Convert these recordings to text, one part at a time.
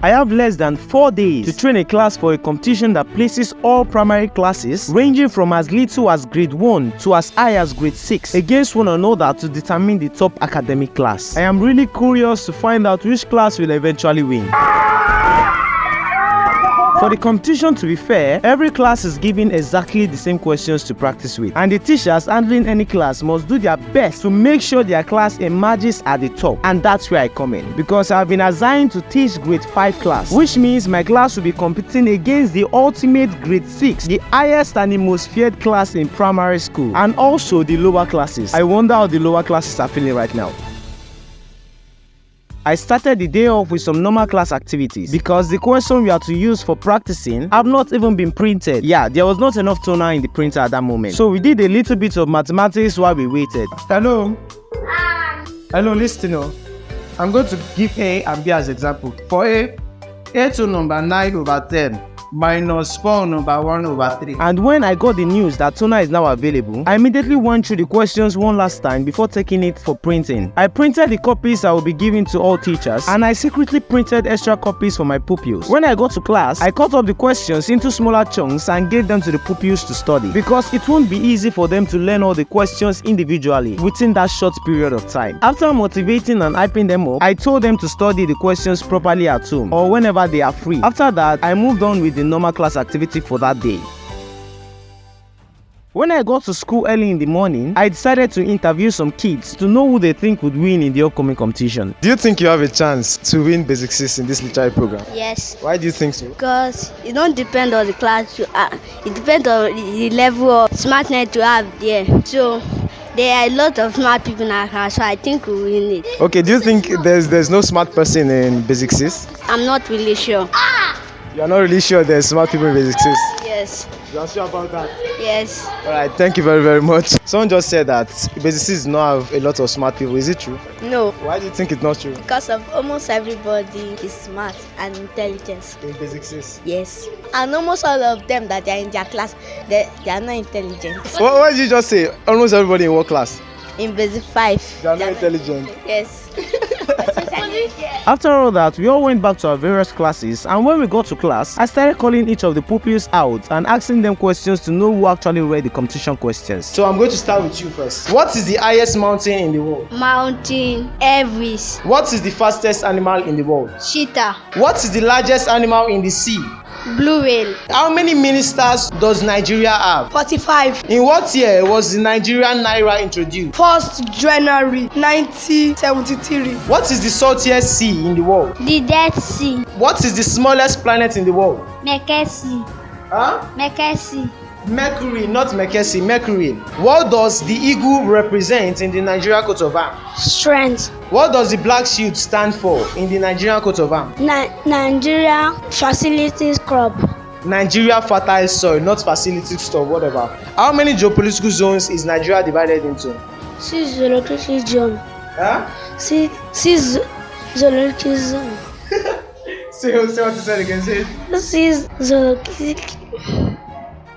I have less than 4 days to train a class for a competition that places all primary classes ranging from as little as grade 1 to as high as grade 6 against one another to determine the top academic class. I am really curious to find out which class will eventually win. For the competition to be fair, every class is given exactly the same questions to practice with, and the teachers handling any class must do their best to make sure their class emerges at the top, and that's where I come in, because I have been assigned to teach grade 5 class, which means my class will be competing against the ultimate grade 6, the highest and the most feared class in primary school, and also the lower classes. I wonder how the lower classes are feeling right now. I started the day off with some normal class activities because the question we are to use for practicing have not even been printed. Yeah, there was not enough toner in the printer at that moment. So we did a little bit of mathematics while we waited. Hello? Hello, listen. I'm going to give A and B as example. For A to number 9/10 minus 4/1/3. And when I got the news that toner is now available, I immediately went through the questions one last time before taking it for printing. I printed the copies I will be giving to all teachers, and I secretly printed extra copies for my pupils. When I got to class, I cut up the questions into smaller chunks and gave them to the pupils to study, because it won't be easy for them to learn all the questions individually within that short period of time. After motivating and hyping them up, I told them to study the questions properly at home or whenever they are free. After that, I moved on with the normal class activity for that day. When I got to school early in the morning, I decided to interview some kids to know who they think would win in the upcoming competition. Do you think you have a chance to win Basic 6 in this literary program? Yes. Why do you think so? Because it don't depend on the class you are. It depends on the level of smartness you have there. So there are a lot of smart people in our class, so I think we win it. Okay, do you think there's no smart person in Basic 6? I'm not really sure. You're not really sure there's smart people in Basic 6? Yes. You're sure about that? Yes. Alright, thank you very, very much. Someone just said that Basic 6 does not have a lot of smart people. Is it true? No. Why do you think it's not true? Because of almost everybody is smart and intelligent. In Basic 6? Yes. And almost all of them that are in their class, they are not intelligent. What did you just say? Almost everybody in what class? In Basic 5. They are not intelligent. Yes. After all that, we all went back to our various classes, and when we got to class, I started calling each of the pupils out and asking them questions to know who actually read the competition questions. So I'm going to start with you first. What is the highest mountain in the world? Mountain Everest. What is the fastest animal in the world? Cheetah. What is the largest animal in the sea? Blue whale. How many ministers does Nigeria have? 45. In what year was the Nigerian Naira introduced? 1st January 1973. What is the saltiest sea in the world? The Dead Sea. What is the smallest planet in the world? Mercury. Huh? Mercury. Mercury, not Mercury, Mercury. What does the eagle represent in the Nigerian coat of arms? Strength. What does the black shield stand for in the Nigerian coat of arms? Nigeria Facilities Club. Nigeria fertile soil, not facility store, whatever. How many geopolitical zones is Nigeria divided into? 6 geographic zones. Huh? 6 geographic zones. Say what you said again. Say it. 6 geographic.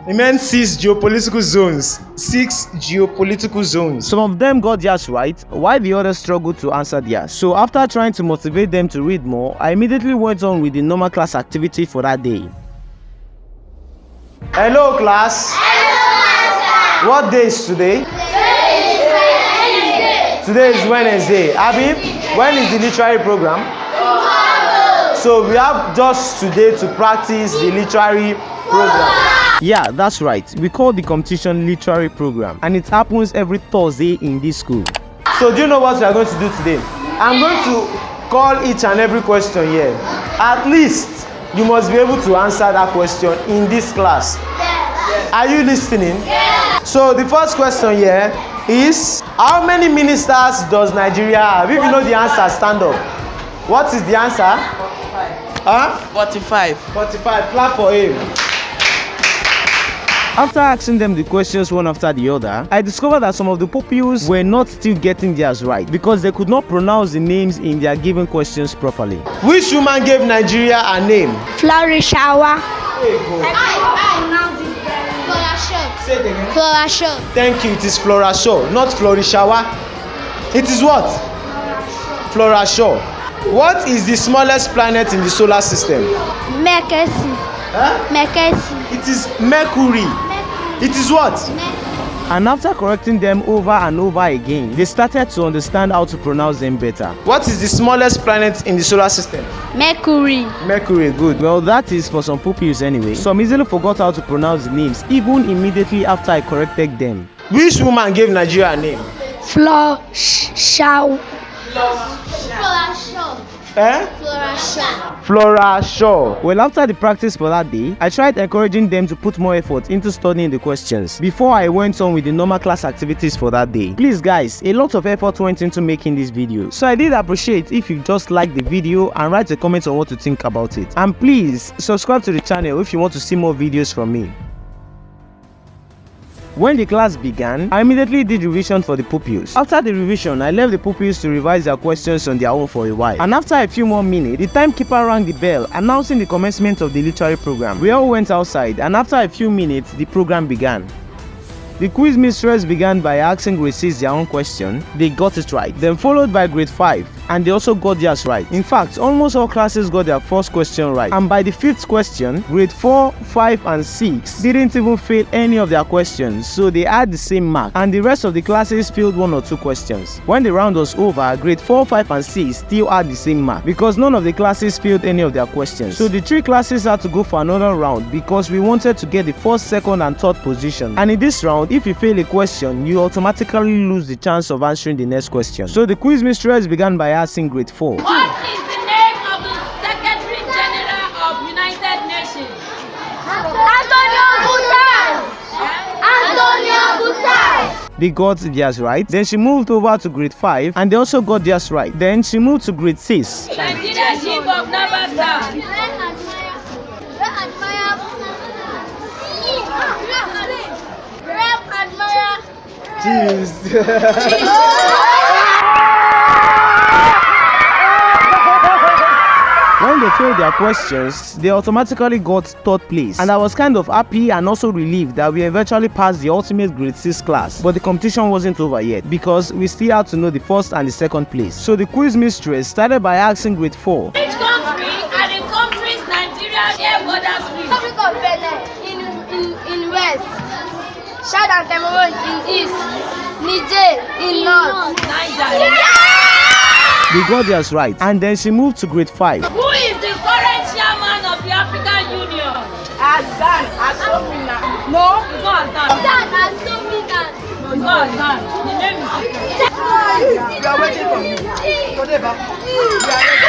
It meant 6 geopolitical zones. 6 geopolitical zones. Some of them got theirs right, while the others struggled to answer theirs. So after trying to motivate them to read more, I immediately went on with the normal class activity for that day. Hello class. Hello, what day is today? Today is Wednesday. Abi, when is the literary program? So we have just today to practice the literary program. Yeah, that's right. We call the competition literary program, and it happens every Thursday in this school. So do you know what we are going to do today? I'm going to call each and every question here. At least you must be able to answer that question in this class. Yes. Are you listening? Yes. So the first question here is, how many ministers does Nigeria have? If you know the answer, stand up. What is the answer? 45. Huh? 45. 45. Clap for him. After asking them the questions one after the other, I discovered that some of the pupils were not still getting theirs right because they could not pronounce the names in their given questions properly. Which woman gave Nigeria a name? Florishawa. There you go. Say it again. Flora Shaw. Thank you. It is Flora Shaw, not Florishawa. It is what? Flora Shaw. What is the smallest planet in the solar system? Mercury. Huh? Mercury. It is Mercury. It is what? And after correcting them over and over again, they started to understand how to pronounce them better. What is the smallest planet in the solar system? Mercury. Mercury, good. Well, that is for some pupils anyway. Some easily forgot how to pronounce the names even immediately after I corrected them. Which woman gave Nigeria a name? Flora Shaw. Eh? Flora Shaw. Well, after the practice for that day, I tried encouraging them to put more effort into studying the questions before I went on with the normal class activities for that day. Please guys, a lot of effort went into making this video, so I did appreciate if you just like the video and write a comment on what you think about it. And please subscribe to the channel if you want to see more videos from me. When the class began, I immediately did revision for the pupils. After the revision, I left the pupils to revise their questions on their own for a while. And after a few more minutes, the timekeeper rang the bell announcing the commencement of the literary program. We all went outside, and after a few minutes, the program began. The quiz mistress began by asking grade 6 their own question. They got it right. Then followed by grade 5, and they also got theirs right. In fact, almost all classes got their first question right. And by the 5th question, grade 4, 5 and 6 didn't even fail any of their questions, so they had the same mark. And the rest of the classes failed 1 or 2 questions. When the round was over, grade 4, 5 and 6 still had the same mark because none of the classes failed any of their questions. So the 3 classes had to go for another round because we wanted to get the 1st, 2nd and 3rd position. And in this round, if you fail a question, you automatically lose the chance of answering the next question. So the quiz mistress began by asking grade 4. What is the name of the Secretary General of United Nations? Antonio Guterres. Antonio Guterres. They got theirs right. Then she moved over to grade 5 and they also got theirs right. Then she moved to grade 6. Nigeria Chief of Naval Staff. When they failed their questions, they automatically got 3rd place. And I was kind of happy and also relieved that we eventually passed the ultimate grade 6 class. But the competition wasn't over yet because we still had to know the 1st and the 2nd place. So the quiz mistress started by asking grade 4. Which country are the countries Nigeria share borders with? Republic of Benin in west. Chad and Cameroon in east. Niger in north. Nigeria. They got theirs right. And then she moved to grade 5. Who is the current chairman of the African Union? Azan Asomina. No, It's not Azan. No, it's not Azan. The name is we are waiting for you. Whatever. We are waiting.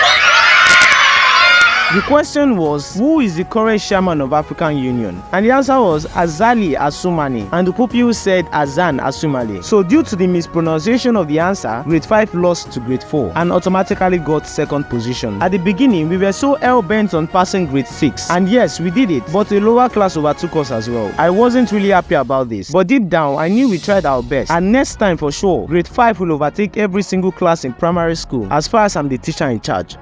The question was, who is the current chairman of African Union? And the answer was Azali Assoumani, and the pupil said Azan Assoumani. So due to the mispronunciation of the answer, grade 5 lost to grade 4 and automatically got 2nd position. At the beginning, we were so hell-bent on passing grade 6, and yes, we did it, but a lower class overtook us as well. I wasn't really happy about this, but deep down, I knew we tried our best, and next time for sure, grade 5 will overtake every single class in primary school as far as I'm the teacher in charge.